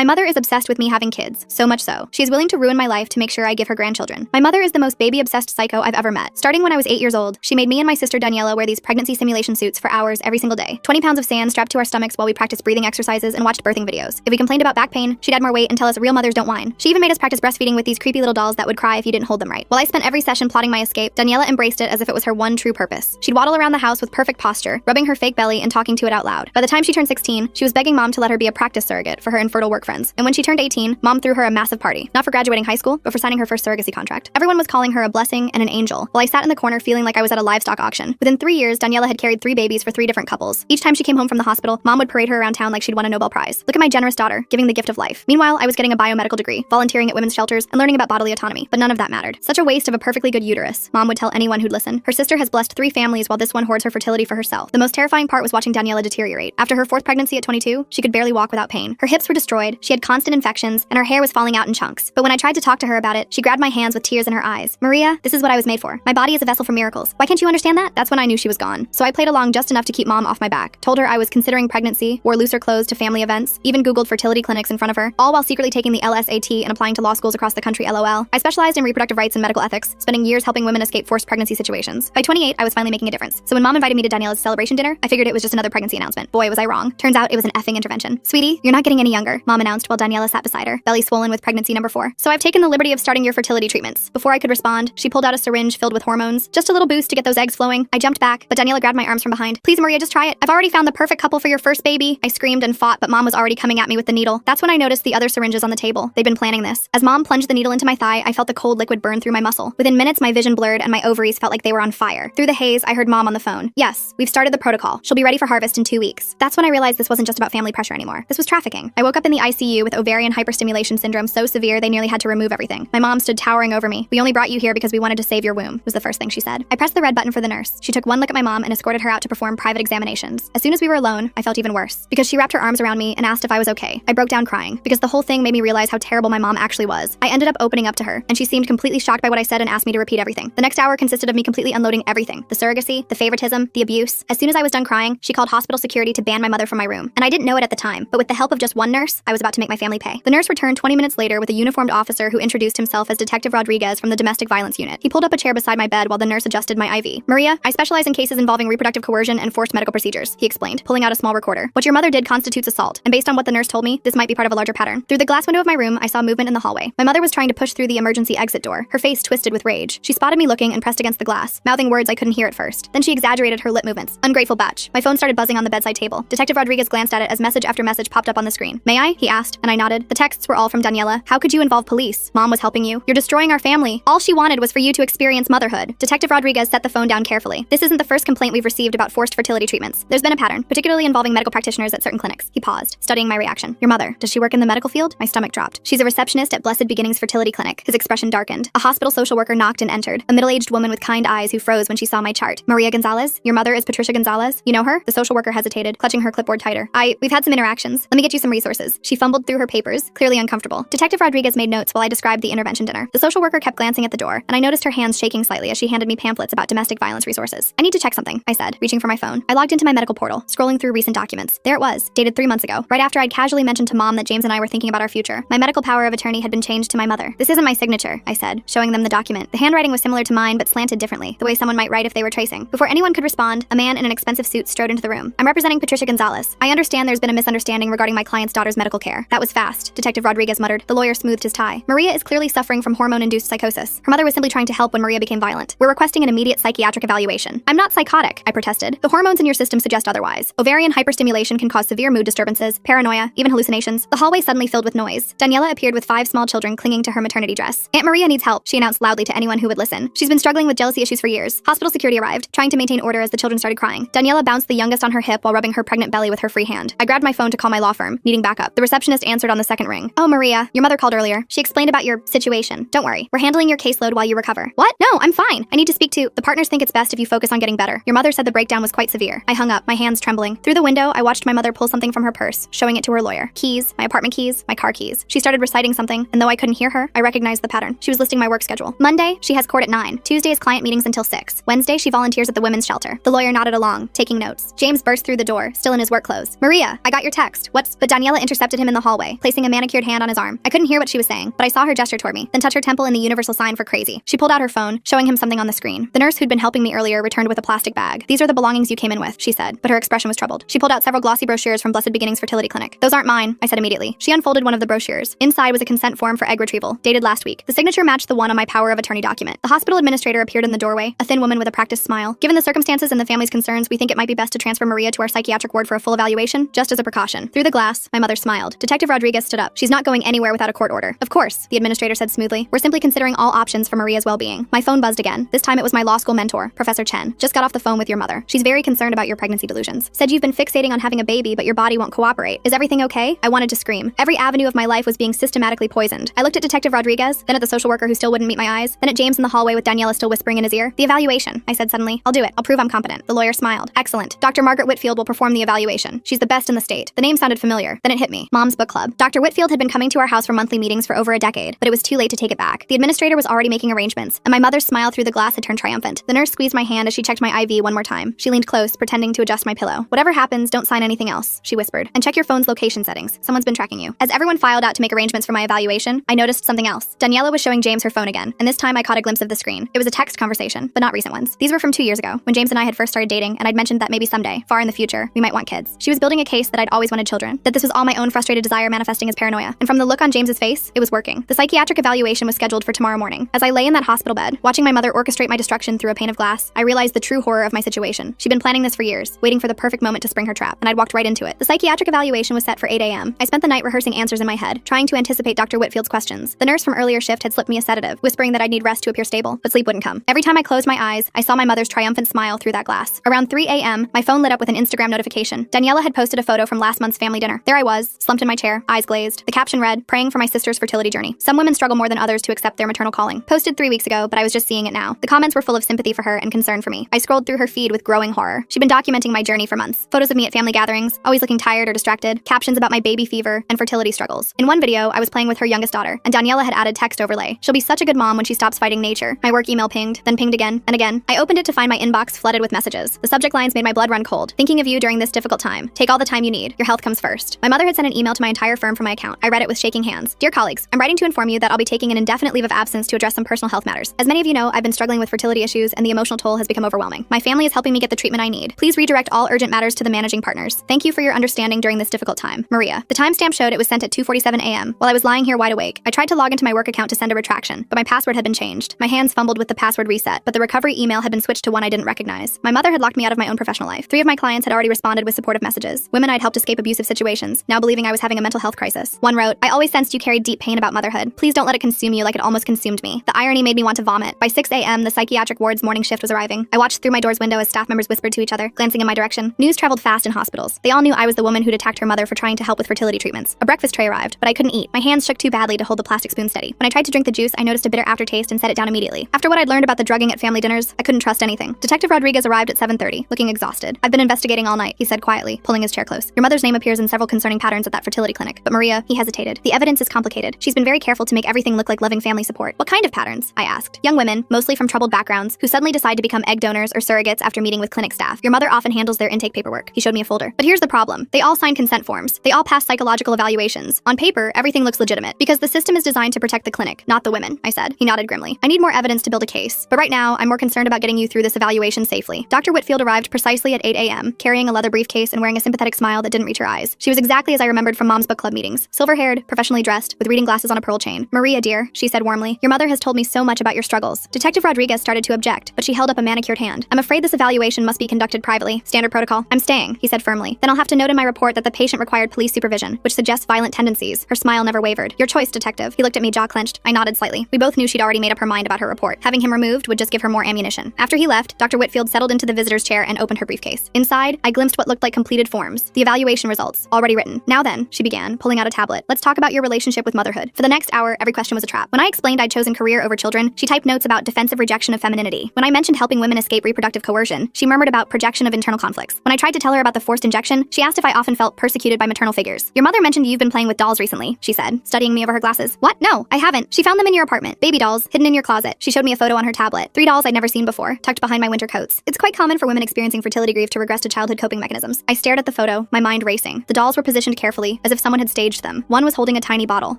My mother is obsessed with me having kids, so much so. She is willing to ruin my life to make sure I give her grandchildren. My mother is the most baby-obsessed psycho I've ever met. Starting when I was 8 years old, she made me and my sister Daniela wear these pregnancy simulation suits for hours every single day. 20 pounds of sand strapped to our stomachs while we practiced breathing exercises and watched birthing videos. If we complained about back pain, she'd add more weight and tell us real mothers don't whine. She even made us practice breastfeeding with these creepy little dolls that would cry if you didn't hold them right. While I spent every session plotting my escape, Daniela embraced it as if it was her one true purpose. She'd waddle around the house with perfect posture, rubbing her fake belly and talking to it out loud. By the time she turned 16, she was begging mom to let her be a practice surrogate for her infertile work friends. And when she turned 18, mom threw her a massive party, not for graduating high school, but for signing her first surrogacy contract. Everyone was calling her a blessing and an angel, while I sat in the corner feeling like I was at a livestock auction. Within 3 years, Daniela had carried 3 babies for 3 different couples. Each time she came home from the hospital, mom would parade her around town like she'd won a Nobel Prize. Look at my generous daughter, giving the gift of life. Meanwhile, I was getting a biomedical degree, volunteering at women's shelters, and learning about bodily autonomy, but none of that mattered. Such a waste of a perfectly good uterus, mom would tell anyone who'd listen. Her sister has blessed 3 families while this one hoards her fertility for herself. The most terrifying part was watching Daniela deteriorate. After her 4th pregnancy at 22, she could barely walk without pain. Her hips were destroyed, she had constant infections, and her hair was falling out in chunks. But when I tried to talk to her about it, she grabbed my hands with tears in her eyes. Maria, this is what I was made for. My body is a vessel for miracles. Why can't you understand that? That's when I knew she was gone. So I played along just enough to keep mom off my back. Told her I was considering pregnancy, wore looser clothes to family events, even Googled fertility clinics in front of her, all while secretly taking the LSAT and applying to law schools across the country, LOL. I specialized in reproductive rights and medical ethics, spending years helping women escape forced pregnancy situations. By 28, I was finally making a difference. So when mom invited me to Daniela's celebration dinner, I figured it was just another pregnancy announcement. Boy, was I wrong. Turns out it was an effing intervention. Sweetie, you're not getting any younger, mom announced while Daniela sat beside her, belly swollen with pregnancy number 4. So I've taken the liberty of starting your fertility treatments. Before I could respond, she pulled out a syringe filled with hormones. Just a little boost to get those eggs flowing. I jumped back, but Daniela grabbed my arms from behind. Please, Maria, just try it. I've already found the perfect couple for your first baby. I screamed and fought, but mom was already coming at me with the needle. That's when I noticed the other syringes on the table. They'd been planning this. As mom plunged the needle into my thigh, I felt the cold liquid burn through my muscle. Within minutes, my vision blurred and my ovaries felt like they were on fire. Through the haze, I heard mom on the phone. Yes, we've started the protocol. She'll be ready for harvest in 2 weeks. That's when I realized this wasn't just about family pressure anymore. This was trafficking. I woke up in the ICU with ovarian hyperstimulation syndrome so severe they nearly had to remove everything. My mom stood towering over me. We only brought you here because we wanted to save your womb, was the first thing she said. I pressed the red button for the nurse. She took one look at my mom and escorted her out to perform private examinations. As soon as we were alone, I felt even worse because she wrapped her arms around me and asked if I was okay. I broke down crying because the whole thing made me realize how terrible my mom actually was. I ended up opening up to her, and she seemed completely shocked by what I said and asked me to repeat everything. The next hour consisted of me completely unloading everything: the surrogacy, the favoritism, the abuse. As soon as I was done crying, she called hospital security to ban my mother from my room. And I didn't know it at the time, but with the help of just one nurse, I was about to make my family pay. The nurse returned 20 minutes later with a uniformed officer who introduced himself as Detective Rodriguez from the Domestic Violence Unit. He pulled up a chair beside my bed while the nurse adjusted my IV. Maria, I specialize in cases involving reproductive coercion and forced medical procedures, he explained, pulling out a small recorder. What your mother did constitutes assault, and based on what the nurse told me, this might be part of a larger pattern. Through the glass window of my room, I saw movement in the hallway. My mother was trying to push through the emergency exit door, her face twisted with rage. She spotted me looking and pressed against the glass, mouthing words I couldn't hear at first. Then she exaggerated her lip movements. Ungrateful batch. My phone started buzzing on the bedside table. Detective Rodriguez glanced at it as message after message popped up on the screen. May I? He asked, and I nodded. The texts were all from Daniela. How could you involve police? Mom was helping you. You're destroying our family. All she wanted was for you to experience motherhood. Detective Rodriguez set the phone down carefully. This isn't the first complaint we've received about forced fertility treatments. There's been a pattern, particularly involving medical practitioners at certain clinics. He paused, studying my reaction. Your mother, does she work in the medical field? My stomach dropped. She's a receptionist at Blessed Beginnings Fertility Clinic. His expression darkened. A hospital social worker knocked and entered. A middle-aged woman with kind eyes who froze when she saw my chart. Maria Gonzalez? Your mother is Patricia Gonzalez? You know her? The social worker hesitated, clutching her clipboard tighter. We've had some interactions. Let me get you some resources. She fumbled through her papers, clearly uncomfortable. Detective Rodriguez made notes while I described the intervention dinner. The social worker kept glancing at the door, and I noticed her hands shaking slightly as she handed me pamphlets about domestic violence resources. I need to check something, I said, reaching for my phone. I logged into my medical portal, scrolling through recent documents. There it was, dated 3 months ago, right after I'd casually mentioned to mom that James and I were thinking about our future. My medical power of attorney had been changed to my mother. This isn't my signature, I said, showing them the document. The handwriting was similar to mine, but slanted differently, the way someone might write if they were tracing. Before anyone could respond, a man in an expensive suit strode into the room. I'm representing Patricia Gonzalez. I understand there's been a misunderstanding regarding my client's daughter's medical care. That was fast, Detective Rodriguez muttered. The lawyer smoothed his tie. Maria is clearly suffering from hormone-induced psychosis. Her mother was simply trying to help when Maria became violent. We're requesting an immediate psychiatric evaluation. I'm not psychotic, I protested. The hormones in your system suggest otherwise. Ovarian hyperstimulation can cause severe mood disturbances, paranoia, even hallucinations. The hallway suddenly filled with noise. Daniela appeared with 5 small children clinging to her maternity dress. Aunt Maria needs help, she announced loudly to anyone who would listen. She's been struggling with jealousy issues for years. Hospital security arrived, trying to maintain order as the children started crying. Daniela bounced the youngest on her hip while rubbing her pregnant belly with her free hand. I grabbed my phone to call my law firm, needing backup. The receptionist answered on the second ring. Oh, Maria, your mother called earlier. She explained about your situation. Don't worry. We're handling your caseload while you recover. What? No, I'm fine. I need to speak to... The partners think it's best if you focus on getting better. Your mother said the breakdown was quite severe. I hung up, my hands trembling. Through the window, I watched my mother pull something from her purse, showing it to her lawyer. Keys, my apartment keys, my car keys. She started reciting something, and though I couldn't hear her, I recognized the pattern. She was listing my work schedule. Monday, she has court at 9. Tuesday is client meetings until 6. Wednesday, she volunteers at the women's shelter. The lawyer nodded along, taking notes. James burst through the door, still in his work clothes. Maria, I got your text. But Daniela intercepted him in in the hallway, placing a manicured hand on his arm. I couldn't hear what she was saying, but I saw her gesture toward me, then touch her temple in the universal sign for crazy. She pulled out her phone, showing him something on the screen. The nurse who'd been helping me earlier returned with a plastic bag. "These are the belongings you came in with," she said, but her expression was troubled. She pulled out several glossy brochures from Blessed Beginnings Fertility Clinic. "Those aren't mine," I said immediately. She unfolded one of the brochures. Inside was a consent form for egg retrieval, dated last week. The signature matched the one on my power of attorney document. The hospital administrator appeared in the doorway, a thin woman with a practiced smile. "Given the circumstances and the family's concerns, we think it might be best to transfer Maria to our psychiatric ward for a full evaluation, just as a precaution." Through the glass, my mother smiled. Detective Rodriguez stood up. "She's not going anywhere without a court order." "Of course," the administrator said smoothly. "We're simply considering all options for Maria's well-being." My phone buzzed again. This time it was my law school mentor, Professor Chen. "Just got off the phone with your mother. She's very concerned about your pregnancy delusions. Said you've been fixating on having a baby, but your body won't cooperate. Is everything okay?" I wanted to scream. Every avenue of my life was being systematically poisoned. I looked at Detective Rodriguez, then at the social worker who still wouldn't meet my eyes, then at James in the hallway with Daniela still whispering in his ear. "The evaluation," I said suddenly. "I'll do it. I'll prove I'm competent." The lawyer smiled. "Excellent. Dr. Margaret Whitfield will perform the evaluation. She's the best in the state." The name sounded familiar. Then it hit me. Mom's Book Club. Dr. Whitfield had been coming to our house for monthly meetings for over a decade, but it was too late to take it back. The administrator was already making arrangements, and my mother's smile through the glass had turned triumphant. The nurse squeezed my hand as she checked my IV one more time. She leaned close, pretending to adjust my pillow. "Whatever happens, don't sign anything else," she whispered. "And check your phone's location settings. Someone's been tracking you." As everyone filed out to make arrangements for my evaluation, I noticed something else. Daniela was showing James her phone again, and this time I caught a glimpse of the screen. It was a text conversation, but not recent ones. These were from 2 years ago, when James and I had first started dating, and I'd mentioned that maybe someday, far in the future, we might want kids. She was building a case that I'd always wanted children, that this was all my own frustrated desire manifesting as paranoia, and from the look on James's face, it was working. The psychiatric evaluation was scheduled for tomorrow morning. As I lay in that hospital bed, watching my mother orchestrate my destruction through a pane of glass, I realized the true horror of my situation. She'd been planning this for years, waiting for the perfect moment to spring her trap, and I'd walked right into it. The psychiatric evaluation was set for 8 a.m. I spent the night rehearsing answers in my head, trying to anticipate Dr. Whitfield's questions. The nurse from earlier shift had slipped me a sedative, whispering that I'd need rest to appear stable, but sleep wouldn't come. Every time I closed my eyes, I saw my mother's triumphant smile through that glass. Around 3 a.m., my phone lit up with an Instagram notification. Daniela had posted a photo from last month's family dinner. There I was, slumped in my chair, eyes glazed. The caption read, "Praying for my sister's fertility journey. Some women struggle more than others to accept their maternal calling." Posted 3 weeks ago, but I was just seeing it now. The comments were full of sympathy for her and concern for me. I scrolled through her feed with growing horror. She'd been documenting my journey for months. Photos of me at family gatherings, always looking tired or distracted, captions about my baby fever and fertility struggles. In one video, I was playing with her youngest daughter, and Daniela had added text overlay. "She'll be such a good mom when she stops fighting nature." My work email pinged, then pinged again and again. I opened it to find my inbox flooded with messages. The subject lines made my blood run cold. "Thinking of you during this difficult time. Take all the time you need. Your health comes first." My mother had sent an email to my entire firm from my account. I read it with shaking hands. "Dear colleagues, I'm writing to inform you that I'll be taking an indefinite leave of absence to address some personal health matters. As many of you know, I've been struggling with fertility issues and the emotional toll has become overwhelming. My family is helping me get the treatment I need. Please redirect all urgent matters to the managing partners. Thank you for your understanding during this difficult time. Maria." The timestamp showed it was sent at 2:47 a.m. while I was lying here wide awake. I tried to log into my work account to send a retraction, but my password had been changed. My hands fumbled with the password reset, but the recovery email had been switched to one I didn't recognize. My mother had locked me out of my own professional life. 3 of my clients had already responded with supportive messages. Women I'd helped escape abusive situations, now believing I was having a mental health crisis. One wrote, "I always sensed you carried deep pain about motherhood. Please don't let it consume you like it almost consumed me." The irony made me want to vomit. By 6 a.m., the psychiatric ward's morning shift was arriving. I watched through my door's window as staff members whispered to each other, glancing in my direction. News traveled fast in hospitals. They all knew I was the woman who'd attacked her mother for trying to help with fertility treatments. A breakfast tray arrived, but I couldn't eat. My hands shook too badly to hold the plastic spoon steady. When I tried to drink the juice, I noticed a bitter aftertaste and set it down immediately. After what I'd learned about the drugging at family dinners, I couldn't trust anything. Detective Rodriguez arrived at 7:30, looking exhausted. "I've been investigating all night," he said quietly, pulling his chair close. "Your mother's name appears in several concerning patterns at that fertility clinic. But Maria," he hesitated, "the evidence is complicated. She's been very careful to make everything look like loving family support." "What kind of patterns?" I asked. "Young women, mostly from troubled backgrounds, who suddenly decide to become egg donors or surrogates after meeting with clinic staff. Your mother often handles their intake paperwork." He showed me a folder. "But here's the problem. They all sign consent forms. They all pass psychological evaluations. On paper, everything looks legitimate, because the system is designed to protect the clinic, not the women," I said. He nodded grimly. "I need more evidence to build a case. But right now, I'm more concerned about getting you through this evaluation safely." Dr. Whitfield arrived precisely at 8 a.m., carrying a leather briefcase and wearing a sympathetic smile that didn't reach her eyes. She was exactly as I remembered from Mom's Book Club meetings. Silver-haired, professionally dressed, with reading glasses on a pearl chain. "Maria, dear," she said warmly, "your mother has told me so much about your struggles." Detective Rodriguez started to object, but she held up a manicured hand. "I'm afraid this evaluation must be conducted privately. Standard protocol." "I'm staying," he said firmly. "Then I'll have to note in my report that the patient required police supervision, which suggests violent tendencies." Her smile never wavered. "Your choice, detective." He looked at me, jaw clenched. I nodded slightly. We both knew she'd already made up her mind about her report. Having him removed would just give her more ammunition. After he left, Dr. Whitfield settled into the visitor's chair and opened her briefcase. Inside, I glimpsed what looked like completed forms. The evaluation results, already written. "Now then," she began, pulling out a tablet. "Let's talk about your relationship with motherhood." For the next hour, every question was a trap. When I explained I'd chosen career over children, she typed notes about defensive rejection of femininity. When I mentioned helping women escape reproductive coercion, she murmured about projection of internal conflicts. When I tried to tell her about the forced injection, she asked if I often felt persecuted by maternal figures. "Your mother mentioned you've been playing with dolls recently," she said, studying me over her glasses. "What? No, I haven't. She found them in your apartment. Baby dolls, hidden in your closet." She showed me a photo on her tablet. 3 dolls I'd never seen before, tucked behind my winter coats. It's quite common for women experiencing fertility grief to regress to childhood coping mechanisms. I stared at the photo, my mind racing. The dolls were positioned carefully, slowly, as if someone had staged them. One was holding a tiny bottle.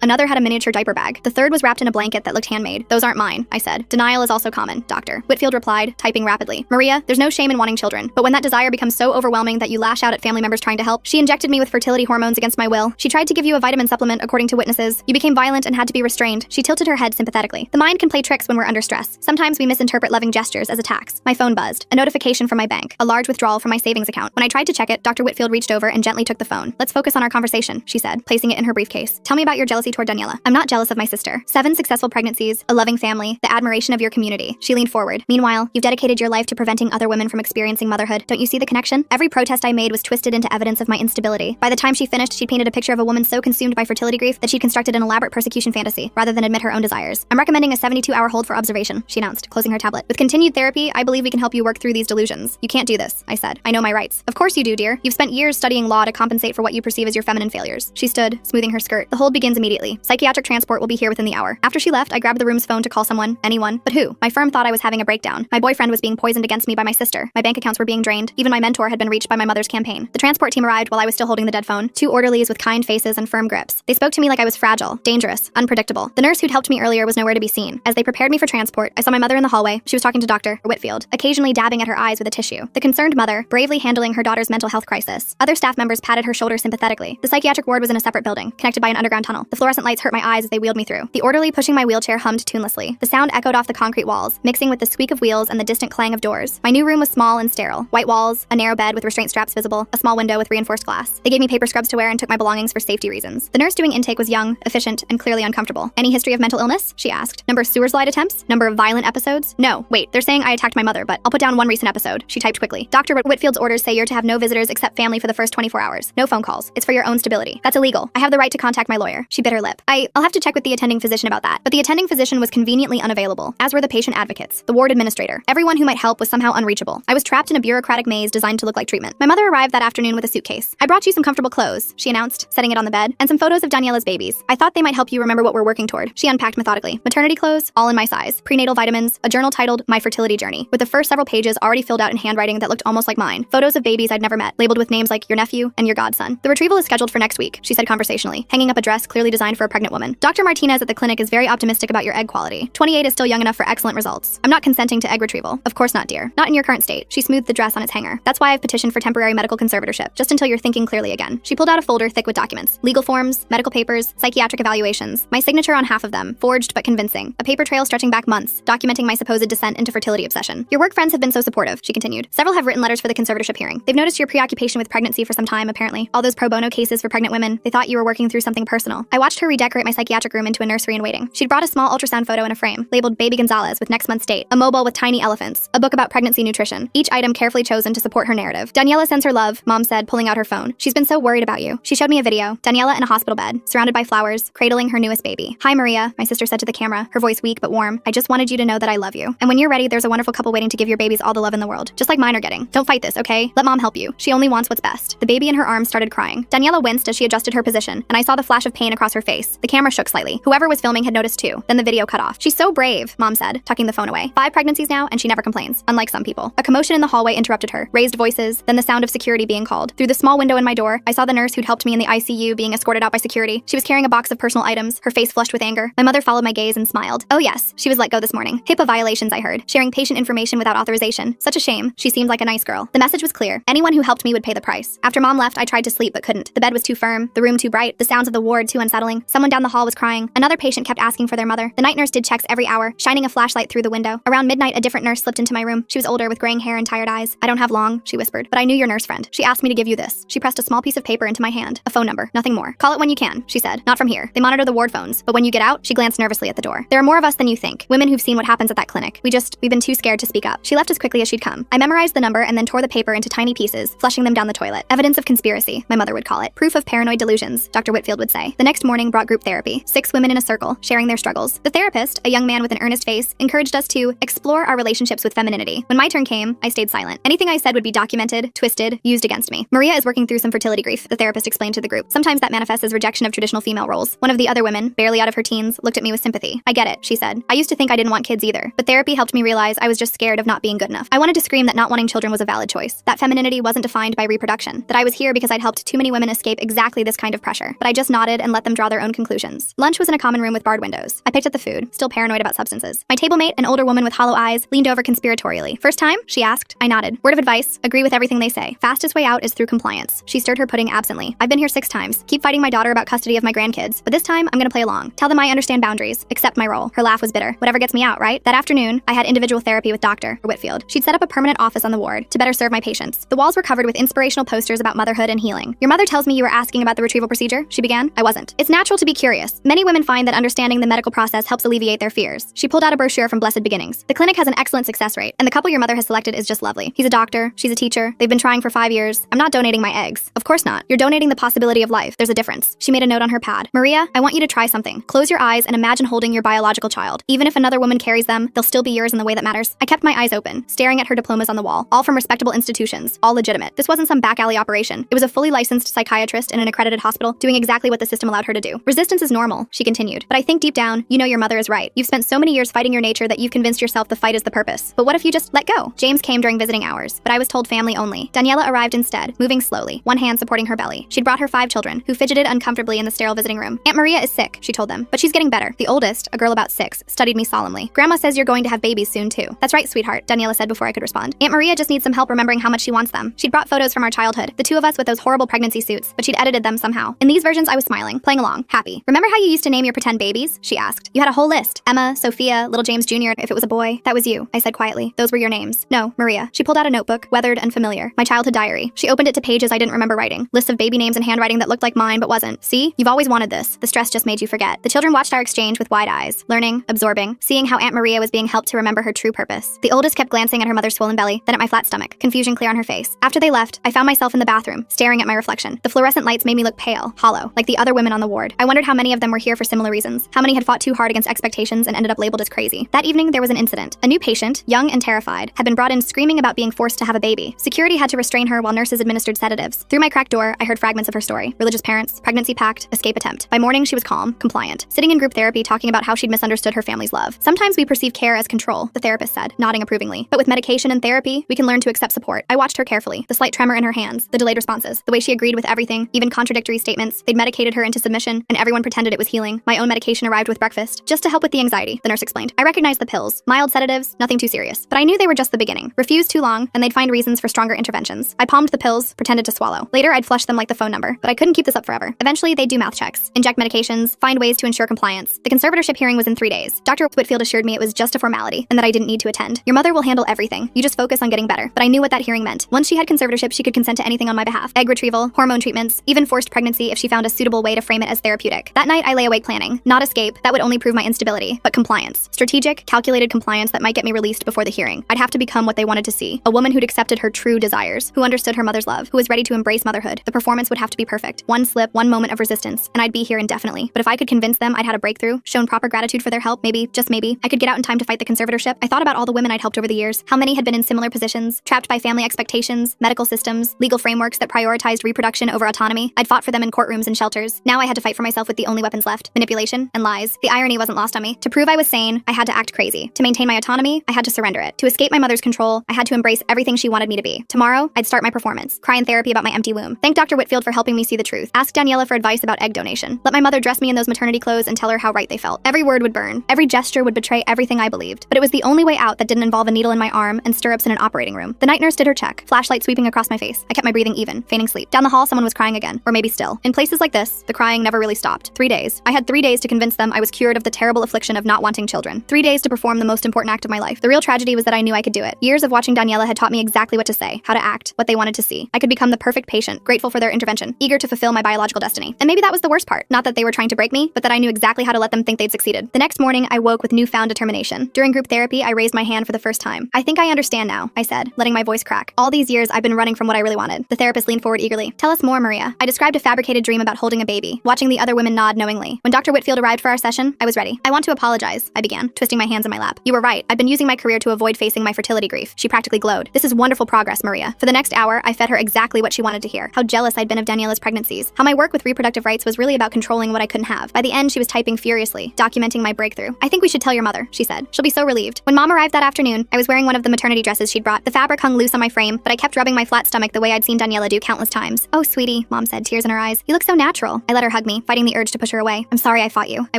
Another had a miniature diaper bag. The third was wrapped in a blanket that looked handmade. Those aren't mine, I said. Denial is also common, doctor. Whitfield replied, typing rapidly. Maria, there's no shame in wanting children, but when that desire becomes so overwhelming that you lash out at family members trying to help, she injected me with fertility hormones against my will. She tried to give you a vitamin supplement, according to witnesses. You became violent and had to be restrained. She tilted her head sympathetically. The mind can play tricks when we're under stress. Sometimes we misinterpret loving gestures as attacks. My phone buzzed. A notification from my bank. A large withdrawal from my savings account. When I tried to check it, Dr. Whitfield reached over and gently took the phone. Let's focus on our conversation, she said, placing it in her briefcase. Tell me about your jealousy toward Daniela. I'm not jealous of my sister. 7 successful pregnancies, a loving family, the admiration of your community. She leaned forward. Meanwhile, you've dedicated your life to preventing other women from experiencing motherhood. Don't you see the connection? Every protest I made was twisted into evidence of my instability. By the time she finished, she'd painted a picture of a woman so consumed by fertility grief that she'd constructed an elaborate persecution fantasy, rather than admit her own desires. I'm recommending a 72-hour hold for observation, she announced, closing her tablet. With continued therapy, I believe we can help you work through these delusions. You can't do this, I said. I know my rights. Of course you do, dear. You've spent years studying law to compensate for what you perceive as your feminine failures. She stood, smoothing her skirt. The hold begins immediately. Psychiatric transport will be here within the hour. After she left, I grabbed the room's phone to call someone, anyone, but who? My firm thought I was having a breakdown. My boyfriend was being poisoned against me by my sister. My bank accounts were being drained. Even my mentor had been reached by my mother's campaign. The transport team arrived while I was still holding the dead phone. 2 orderlies with kind faces and firm grips. They spoke to me like I was fragile, dangerous, unpredictable. The nurse who'd helped me earlier was nowhere to be seen. As they prepared me for transport, I saw my mother in the hallway. She was talking to Dr. Whitfield, occasionally dabbing at her eyes with a tissue. The concerned mother, bravely handling her daughter's mental health crisis. Other staff members patted her shoulder sympathetically. The psychiatric ward was in a separate building, connected by an underground tunnel. The fluorescent lights hurt my eyes as they wheeled me through. The orderly pushing my wheelchair hummed tunelessly. The sound echoed off the concrete walls, mixing with the squeak of wheels and the distant clang of doors. My new room was small and sterile. White walls, a narrow bed with restraint straps visible, a small window with reinforced glass. They gave me paper scrubs to wear and took my belongings for safety reasons. The nurse doing intake was young, efficient, and clearly uncomfortable. Any history of mental illness? She asked. Number of sewer slide attempts? Number of violent episodes? No, wait, they're saying I attacked my mother, but I'll put down one recent episode. She typed quickly. Dr. Whitfield's orders say you're to have no visitors except family for the first 24 hours. No phone calls. It's for your own stability. That's illegal. I have the right to contact my lawyer. She bit her lip. I'll have to check with the attending physician about that. But the attending physician was conveniently unavailable, as were the patient advocates, the ward administrator. Everyone who might help was somehow unreachable. I was trapped in a bureaucratic maze designed to look like treatment. My mother arrived that afternoon with a suitcase. I brought you some comfortable clothes, she announced, setting it on the bed, and some photos of Daniela's babies. I thought they might help you remember what we're working toward. She unpacked methodically. Maternity clothes, all in my size. Prenatal vitamins, a journal titled My Fertility Journey, with the first several pages already filled out in handwriting that looked almost like mine. Photos of babies I'd never met, labeled with names like your nephew and your godson. The retrieval is scheduled for next week, she said conversationally, hanging up a dress clearly designed for a pregnant woman. Dr. Martinez at the clinic is very optimistic about your egg quality. 28 is still young enough for excellent results. I'm not consenting to egg retrieval. Of course not, dear. Not in your current state. She smoothed the dress on its hanger. That's why I've petitioned for temporary medical conservatorship, just until you're thinking clearly again. She pulled out a folder thick with documents. Legal forms, medical papers, psychiatric evaluations. My signature on half of them, forged but convincing. A paper trail stretching back months, documenting my supposed descent into fertility obsession. Your work friends have been so supportive, she continued. Several have written letters for the conservatorship hearing. They've noticed your preoccupation with pregnancy for some time, apparently. All those pro bono cases for pregnant women, they thought you were working through something personal. I watched her redecorate my psychiatric room into a nursery in waiting. She'd brought a small ultrasound photo in a frame, labeled Baby Gonzalez with next month's date, a mobile with tiny elephants, a book about pregnancy nutrition, each item carefully chosen to support her narrative. Daniela sends her love, Mom said, pulling out her phone. She's been so worried about you. She showed me a video. Daniela in a hospital bed, surrounded by flowers, cradling her newest baby. Hi, Maria, my sister said to the camera, her voice weak but warm. I just wanted you to know that I love you. And when you're ready, there's a wonderful couple waiting to give your babies all the love in the world, just like mine are getting. Don't fight this, okay? Let Mom help you. She only wants what's best. The baby in her arms started crying. Daniela winced as she adjusted her position, and I saw the flash of pain across her face. The camera shook slightly. Whoever was filming had noticed too. Then the video cut off. She's so brave, Mom said, tucking the phone away. 5 pregnancies now, and she never complains, unlike some people. A commotion in the hallway interrupted her. Raised voices, then the sound of security being called. Through the small window in my door, I saw the nurse who'd helped me in the ICU being escorted out by security. She was carrying a box of personal items, her face flushed with anger. My mother followed my gaze and smiled. Oh yes, she was let go this morning. HIPAA violations, I heard. Sharing patient information without authorization. Such a shame. She seemed like a nice girl. The message was clear. Anyone who helped me would pay the price. After Mom left, I tried to sleep but couldn't. The bed was too firm, the room too bright, the sounds of the ward too unsettling. Someone down the hall was crying. Another patient kept asking for their mother. The night nurse did checks every hour, shining a flashlight through the window. Around midnight, a different nurse slipped into my room. She was older with graying hair and tired eyes. I don't have long, she whispered, but I knew your nurse friend. She asked me to give you this. She pressed a small piece of paper into my hand. A phone number, nothing more. Call it when you can, she said. Not from here. They monitor the ward phones, but when you get out, she glanced nervously at the door. There are more of us than you think. Women who've seen what happens at that clinic. We've been too scared to speak up. She left as quickly as she'd come. I memorized the number and then tore the paper into tiny pieces, flushing them down the toilet. Evidence of conspiracy, my mother would call it. Proof of paranoid delusions, Dr. Whitfield would say. The next morning brought group therapy. 6 women in a circle, sharing their struggles. The therapist, a young man with an earnest face, encouraged us to explore our relationships with femininity. When my turn came, I stayed silent. Anything I said would be documented, twisted, used against me. Maria is working through some fertility grief, the therapist explained to the group. Sometimes that manifests as rejection of traditional female roles. One of the other women, barely out of her teens, looked at me with sympathy. I get it, she said. I used to think I didn't want kids either, but therapy helped me realize I was just scared of not being good enough. I wanted to scream that not wanting children was a valid choice, that femininity wasn't defined by reproduction, that I was here because I'd helped too many women escape exactly this kind of pressure, but I just nodded and let them draw their own conclusions. Lunch was in a common room with barred windows. I picked at the food, still paranoid about substances. My table mate, an older woman with hollow eyes, leaned over conspiratorially. First time? She asked. I nodded. Word of advice, agree with everything they say. Fastest way out is through compliance. She stirred her pudding absently. I've been here 6 times. Keep fighting my daughter about custody of my grandkids, but this time I'm gonna play along. Tell them I understand boundaries, accept my role. Her laugh was bitter. Whatever gets me out, right? That afternoon, I had individual therapy with Dr. Whitfield. She'd set up a permanent office on the ward to better serve my patients. The walls were covered with inspirational posters about motherhood and healing. Your mother tells me you were asking about the retrieval procedure, she began. I wasn't. It's natural to be curious. Many women find that understanding the medical process helps alleviate their fears. She pulled out a brochure from Blessed Beginnings. The clinic has an excellent success rate, and the couple your mother has selected is just lovely. He's a doctor, she's a teacher, they've been trying for 5 years. I'm not donating my eggs. Of course not. You're donating the possibility of life. There's a difference. She made a note on her pad. Maria, I want you to try something. Close your eyes and imagine holding your biological child. Even if another woman carries them, they'll still be yours in the way that matters. I kept my eyes open, staring at her diplomas on the wall, all from respectable institutions, all legitimate. This wasn't some back alley operation. It was a fully licensed psychiatrist in an accredited hospital doing exactly what the system allowed her to do. Resistance is normal, she continued, but I think deep down, you know your mother is right. You've spent so many years fighting your nature that you've convinced yourself the fight is the purpose. But what if you just let go? James came during visiting hours, but I was told family only. Daniela arrived instead, moving slowly, one hand supporting her belly. She'd brought her 5 children, who fidgeted uncomfortably in the sterile visiting room. Aunt Maria is sick, she told them, but she's getting better. The oldest, a girl about 6, studied me solemnly. Grandma says you're going to have babies soon too. That's right, sweetheart, Daniela said before I could respond. Aunt Maria just needs some help remembering how much she wants them. She'd brought photos from our childhood, the 2 of us with those horrible pregnancy suits, but she'd edited them somehow. In these versions, I was smiling, playing along, happy. Remember how you used to name your pretend babies? She asked. You had a whole list. Emma, Sophia, little James Jr. If it was a boy. That was you, I said quietly. Those were your names. No, Maria. She pulled out a notebook, weathered and familiar. My childhood diary. She opened it to pages I didn't remember writing. Lists of baby names and handwriting that looked like mine but wasn't. See? You've always wanted this. The stress just made you forget. The children watched our exchange with wide eyes, learning, absorbing, seeing how Aunt Maria was being helped to remember her true purpose. The oldest kept glancing at her mother's swollen belly, then at my flat stomach, confusion clear on her face. After they left, I found myself in the bathroom, staring at my reflection. The fluorescent lights made me look pale, hollow, like the other women on the ward. I wondered how many of them were here for similar reasons, how many had fought too hard against expectations and ended up labeled as crazy. That evening, there was an incident. A new patient, young and terrified, had been brought in screaming about being forced to have a baby. Security had to restrain her while nurses administered sedatives. Through my cracked door, I heard fragments of her story. Religious parents, pregnancy pact, escape attempt. By morning, she was calm, compliant, sitting in group therapy talking about how she'd misunderstood her family's love. Sometimes we perceive care as control, the therapist said, nodding approvingly. But with medication and therapy, we can learn to accept support. I watched her carefully, the slight tremor in her hands, the delayed responses, the way she agreed with everything, even contradictory statements. They'd medicated her into submission, and everyone pretended it was healing. My own medication arrived with breakfast, just to help with the anxiety, the nurse explained. I recognized the pills, mild sedatives, nothing too serious. But I knew they were just the beginning. Refuse too long, and they'd find reasons for stronger interventions. I palmed the pills, pretended to swallow. Later, I'd flush them like the phone number, but I couldn't keep this up forever. Eventually, they'd do mouth checks, inject medications, find ways to ensure compliance. The conservatorship hearing was in 3 days. Dr. Whitfield assured me it was just a formality, and that I didn't need to attend. Your mother will handle everything. You just focus on getting better. But I knew what that hearing meant. Once she had conservatorship, she could consent to anything on my behalf. Egg retrieval, hormone treatments, even forced pregnancy if she found a suitable way to frame it as therapeutic. That night, I lay awake planning. Not escape, that would only prove my instability, but compliance. Strategic, calculated compliance that might get me released before the hearing. I'd have to become what they wanted to see. A woman who'd accepted her true desires, who understood her mother's love, who was ready to embrace motherhood. The performance would have to be perfect. One slip, one moment of resistance, and I'd be here indefinitely. But if I could convince them I'd had a breakthrough, shown proper gratitude for their help, maybe, just maybe, I could get out in time to fight the conservatorship. I thought about all the women I'd helped over the years, how many had been in similar positions, trapped by family expectations, medical systems, legal frameworks that prioritized reproduction over autonomy. I'd fought for them in courtrooms and shelters. Now I had to fight for myself with the only weapons left, manipulation and lies. The irony wasn't lost on me. To prove I was sane, I had to act crazy. To maintain my autonomy, I had to surrender it. To escape my mother's control, I had to embrace everything she wanted me to be. Tomorrow, I'd start my performance, cry in therapy about my empty womb. Thank Dr. Whitfield for helping me see the truth. Ask Daniela for advice about egg donation. Let my mother dress me in those maternity clothes and tell her how right they felt. Every word would burn. Every gesture would betray everything I believed. But it was the only way out that didn't involve a needle in my arm and stirrups in an operating room. The night nurse did her check, flashlight sweeping across my face. I kept my breathing even, feigning sleep. Down the hall, someone was crying again, or maybe still. In places like this, the crying never really stopped. 3 days. I had 3 days to convince them I was cured of the terrible affliction of not wanting children. 3 days to perform the most important act of my life. The real tragedy was that I knew I could do it. Years of watching Daniela had taught me exactly what to say, how to act, what they wanted to see. I could become the perfect patient, grateful for their intervention, eager to fulfill my biological destiny. And maybe that was the worst part. Not that they were trying to break me, but that I knew exactly how to let them think they'd succeeded. The next morning, I woke with newfound determination. During group therapy, I raised my hand for the first time. I think I understand now, I said, letting my voice crack. All these years, I've been running from what I really wanted. The therapist leaned forward eagerly. Tell us more, Maria. I described a fabricated dream about holding a baby, watching the other women nod knowingly. When Dr. Whitfield arrived for our session, I was ready. I want to apologize, I began, twisting my hands in my lap. You were right. I've been using my career to avoid facing my fertility grief. She practically glowed. This is wonderful progress, Maria. For the next hour, I fed her exactly what she wanted to hear. How jealous I'd been of Daniela's pregnancies. How my work with reproductive rights was really about controlling what I couldn't have. By the end, she was typing furiously, documenting my breakthrough. I think we should tell your mother, she said. She'll be so relieved. When Mom arrived that afternoon, I was wearing one of the maternity dresses she'd brought. The fabric hung loose on my frame, but I kept rubbing my flat stomach the way I'd seen Daniela do countless times. Oh, sweetie, Mom said, tears in her eyes. You look so natural. I let her hug me, fighting the urge to push her away. I'm sorry I fought you, I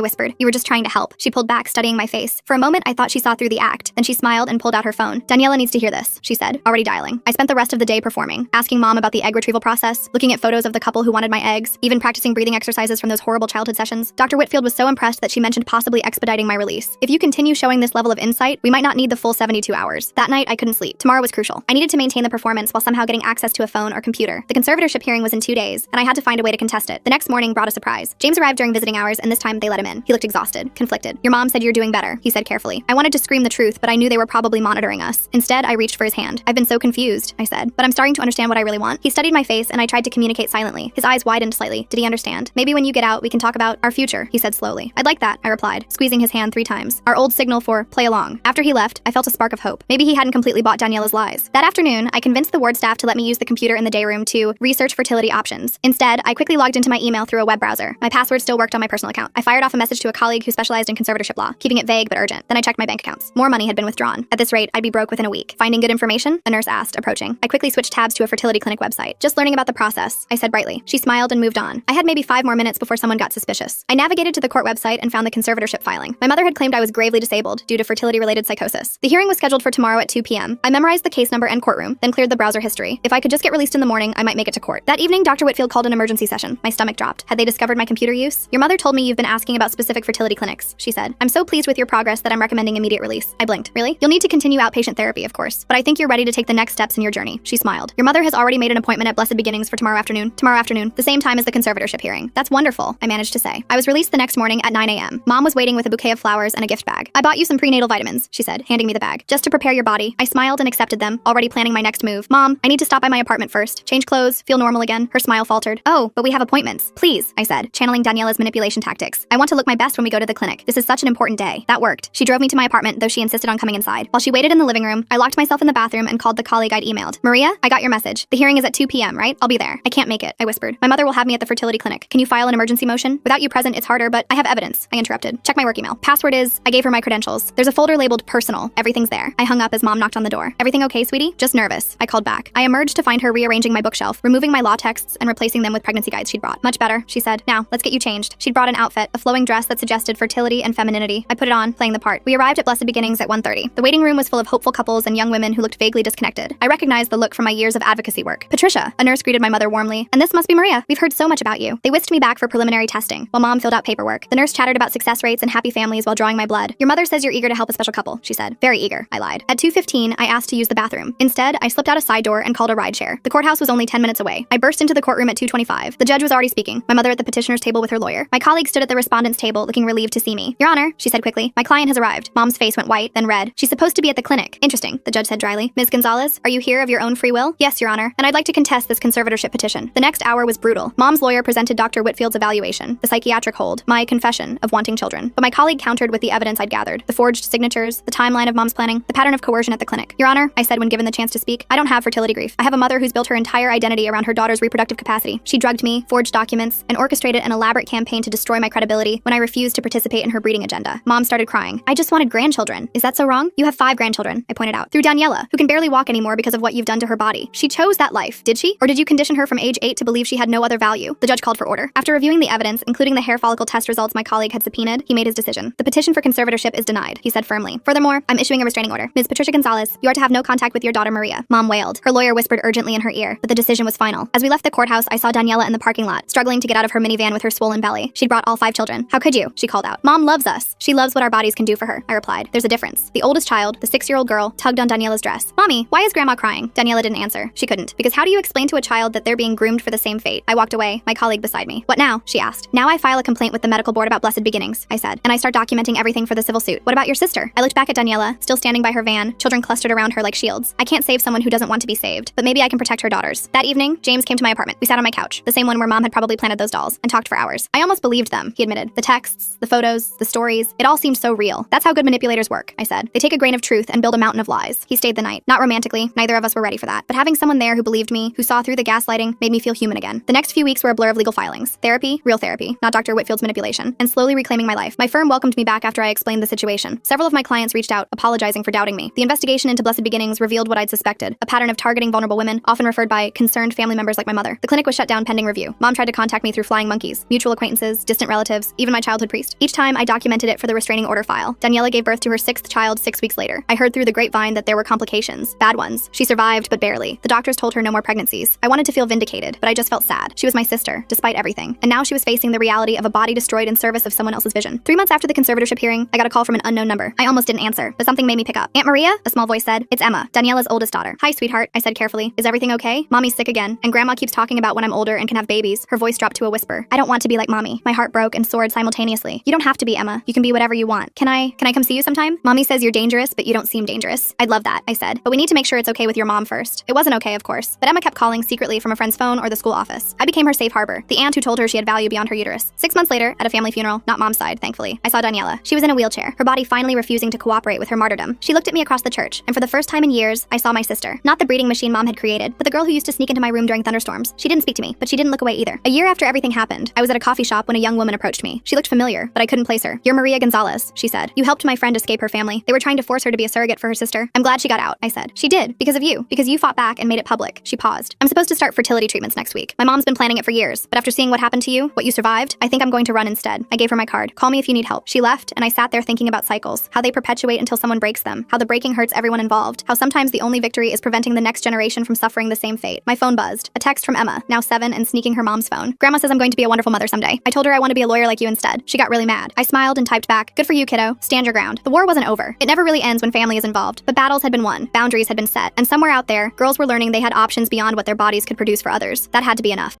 whispered. You were just trying to help. She pulled back, studying my face. For a moment, I thought she saw through the act. Then she smiled and pulled out her phone. Daniela needs to hear this, she said, already dialing. I spent the rest of the day performing, asking Mom about the egg retrieval process, looking at photos of the couple who wanted my eggs, even practicing breathing exercises from those horrible childhood sessions. Dr. Whitfield was so impressed that she mentioned possibly expediting my release. If you continue showing this level of insight, we might not need the full 72 hours. That night, I couldn't sleep. Tomorrow was crucial. I needed to maintain the performance while somehow getting access to a phone or computer. The conservatorship hearing was in 2 days, and I had to find a way to contest it. The next morning brought a surprise. James arrived during visiting hours, and this time they let him in. He looked exhausted, conflicted. Your mom said you're doing better, he said carefully. I wanted to scream the truth, but I knew they were probably monitoring us. Instead, I reached for his hand. I've been so confused, I said, but I'm starting to understand what I really want. He studied my face, and I tried to communicate silently. His eyes widened slightly. Did he understand? Maybe when you get out, we can talk about our future, he said slowly. I'd like that, I replied, squeezing his hand 3 times. Our old signal for play along. After he left, I felt a spark of hope. Maybe he hadn't completely bought Daniela's lies. That afternoon, I convinced the ward staff to let me use the computer in the day room to research fertility options. Instead, I quickly logged into my email through a web browser. My password still worked on my personal account. I fired off a message to a colleague who specialized in conservatorship law, keeping it vague but urgent. Then I checked my bank accounts. More money had been withdrawn. At this rate, I'd be broke within a week. Finding good information? A nurse asked, approaching. I quickly switched tabs to a fertility clinic website. Just learning about the process, I said brightly. She smiled and moved on. I had maybe 5 more minutes before someone got suspicious. I navigated to the court website and found the conservatorship filing. My mother had claimed I was gravely disabled due to fertility-related psychosis. The hearing was scheduled for tomorrow at 2 p.m. I memorized the case number and courtroom, then cleared the browser history. If I could just get released in the morning, I might make it to court. That evening, Dr. Whitfield called an emergency session. My stomach dropped. Had they discovered my computer use? Your mother told me you've been asking about specific fertility clinics, she said. I'm so pleased with your progress that I'm recommending immediate release. I blinked. Really? You'll need to continue outpatient therapy, of course, but I think you're ready to take the next steps in your journey. She smiled. Your mother has already made an appointment at Blessed Beginnings for tomorrow afternoon, the same time as the conservatorship hearing. That's wonderful, I managed to say. I was released the next morning at 9 a.m. Mom was waiting with a bouquet of flowers and a gift bag. I bought you some prenatal vitamins, she said, handing me the bag. Just to prepare your body. I smiled and accepted them, already planning my next move. Mom, I need to stop by my apartment first. Change clothes, feel normal again. Her smile faltered. Oh, but we have appointments. Please, I said, channeling Daniela's manipulation tactics. I want to look my best when we go to the clinic. This is such an important day. That worked. She drove me to my apartment, though she insisted on coming inside. While she waited in the living room, I locked myself in the bathroom and called the colleague I'd emailed. Maria, I got your message. The hearing is at 2 p.m., right? I'll be there. I can't make it, I whispered. My mother will have me at the fertility clinic. Can you file an emergency motion? Without you present, it's harder, but I have evidence, I interrupted. Check my work email. Password is, I gave her my credentials. There's a folder labeled personal. Everything's there. I hung up as Mom knocked on the door. Everything okay, sweetie? Just nervous. I called back. I emerged to find her rearranging my bookshelf, removing my law texts and replacing them with pregnancy guides she'd brought. Much better, she said. Now, let's get you changed. She'd brought an outfit, a flowing dress that suggested fertility and femininity. I put it on, playing the part. We arrived at Blessed Beginnings at 1:30. The waiting room was full of hopeful couples and young women who looked vaguely disconnected. I recognized the look from my years of advocacy work. Patricia, a nurse greeted my mother warmly. And this must be Maria. We've heard so much about you. They whisked me back for preliminary testing, while Mom filled out paperwork. The nurse chattered about success rates and happy families while drawing my blood. Your mother says you're eager to help a special couple, she said. Very eager, I lied. At 2:15, I asked to use the bathroom. Instead, I slipped out a side door and called a rideshare. The courthouse was only 10 minutes away. I burst into the courtroom at 2:25. The judge was already speaking, my mother at the petitioner's table with her lawyer. My colleague stood at the respondent's table looking relieved to see me. Your Honor, she said quickly, my client has arrived. Mom's face went white, then red. She's supposed to be at the clinic. Interesting, the judge said dryly. Ms. Gonzalez, are you here of your own free will? Yes, Your Honor, and I'd like to contest this conservatorship petition. The next hour was brutal. Mom's lawyer presented Dr. Whitfield's evaluation, the psychiatric hold, my confession of wanting children. But my colleague countered with the evidence I'd gathered, the forged signatures, the timeline of Mom's planning, the pattern of coercion at the clinic. Your Honor, I said when given the chance to speak, I don't have fertility grief. I have a mother who's built her entire identity around her daughter's reproductive capacity. She drugged me, forged documents, and orchestrated an elaborate campaign to destroy my credibility when I refused to participate in her breeding agenda. Mom started crying. I just wanted grandchildren. Is that so wrong? You have 5 grandchildren, I pointed out. Through Daniela, who can barely walk anymore because of what you've done to her body. She chose that life, did she? Or did you condition her from age 8 to believe she had no other value? The judge called for order. After reviewing the evidence, including the hair follicle test results my colleague had subpoenaed, he made his decision. The petition for conservatorship is denied, he said firmly. Furthermore, I'm issuing a restraining order. Ms. Patricia Gonzalez, you are to have no contact with your daughter Maria. Mom wailed. Her lawyer whispered urgently in her ear, but the decision was final. As we left the courthouse, I saw Daniela in the parking lot, struggling to get out of her minivan with her swollen belly. She'd brought all 5 children. How could you? She called out. Mom loves us. She loves what our bodies can do for her, I replied. There's a difference. The oldest child, the 6-year-old girl, tugged on Daniela's dress. Mommy, why is Grandma crying? Daniela didn't answer. She couldn't. Because how do you explain to a child that they're being groomed for the same fate? I walked away, my colleague beside me. What now? She asked. Now I file a complaint with the medical board about Blessed Beginnings, I said, and I start documenting everything for the civil suit. What about your sister? I looked back at Daniela, still standing by her van, children clustered around her like shields. I can't save someone who doesn't want to be saved, but maybe I can protect her daughters. That evening, James came to my apartment. We sat on my couch, the same one where Mom had probably planted those dolls, and talked for hours. I almost believed them, he admitted. The texts, the photos, the stories, it all seemed so real. That's how good manipulators work, I said. They take a grain of truth and build a mountain of lies. He stayed the night. Not romantically, neither of us were ready for that. But having someone there who believed me, who saw through the gaslighting, made me feel human again. The next few weeks were a blur of legal filings. Therapy, real therapy, not Dr. Whitfield's manipulation, and slowly reclaiming my life. My firm welcomed me back after I explained the situation. Several of my clients reached out, apologizing for doubting me. The investigation into Blessed Beginnings revealed what I'd suspected, a pattern of targeting vulnerable women, often referred by concerned family members like my mother. The clinic was shut down pending review. Mom tried to contact me through flying monkeys, mutual acquaintances, distant relatives, even my childhood priest. Each time, I documented it for the restraining order file. Daniela gave birth to her 6th child 6 weeks later. I heard through the grapevine that there were complications, bad ones. She survived, but barely. The doctors told her no more pregnancies. I wanted to feel vindicated, but I just felt sad. She was my sister, despite everything. And now she was facing the reality of a body destroyed in service of someone else's vision. 3 months after the conservatorship hearing, I got a call from an unknown number. I almost didn't answer, but something made me pick up. Aunt Maria? A small voice said. It's Emma, Daniela's oldest daughter. Hi, sweetheart, I said carefully. Is everything okay? Mommy's sick again, and Grandma keeps talking about when I'm older and can have babies. Her voice dropped to a whisper. I don't want to be like Mommy. My heart broke and soared simultaneously. You don't have to be, Emma. You can be whatever you want. Can I come see you sometime? Mommy says you're dangerous, but you don't seem dangerous. I'd love that, I said. But we need to make sure it's okay with your mom first. It wasn't okay, of course. But Emma kept calling secretly from a friend's phone or the school office. I became her safe harbor, the aunt who told her she had value beyond her uterus. 6 months later, at a family funeral, not Mom's side, thankfully, I saw Daniela. She was in a wheelchair, her body finally refusing to cooperate with her martyrdom. She looked at me across the church, and for the first time in years, I saw my sister. Not the breeding machine Mom had created, but the girl who used to sneak into my room during thunderstorms. She didn't speak to me, but she didn't look away either. A year after everything happened, I was at a coffee shop when a young woman approached me. She looked familiar, but I couldn't place her. You're Maria Gonzalez, she said. You helped my friend escape her family. They were trying to force her to be a surrogate for her sister. I'm glad she got out, I said. She did, because you fought back and made it public. She paused. I'm supposed to start fertility treatments next week. My mom's been planning it for years, but after seeing what happened to you, what you survived, I think I'm going to run instead. I gave her my card. Call me if you need help. She left, and I sat there thinking about cycles, how they perpetuate until someone breaks them, how the breaking hurts everyone involved, how sometimes the only victory is preventing the next generation from suffering the same fate. My phone buzzed. A text from Emma, now 7 and sneaking her mom's phone. Grandma says I'm going to be a wonderful mother someday. I told her I want to be a lawyer like you instead. She got really mad. I smiled and typed back, good for you, kiddo. Stand your ground. The war wasn't over. It never really ends when family is involved, but battles had been won, boundaries had been set, and somewhere out there, girls were learning they had options beyond what their bodies could produce for others. That had to be enough.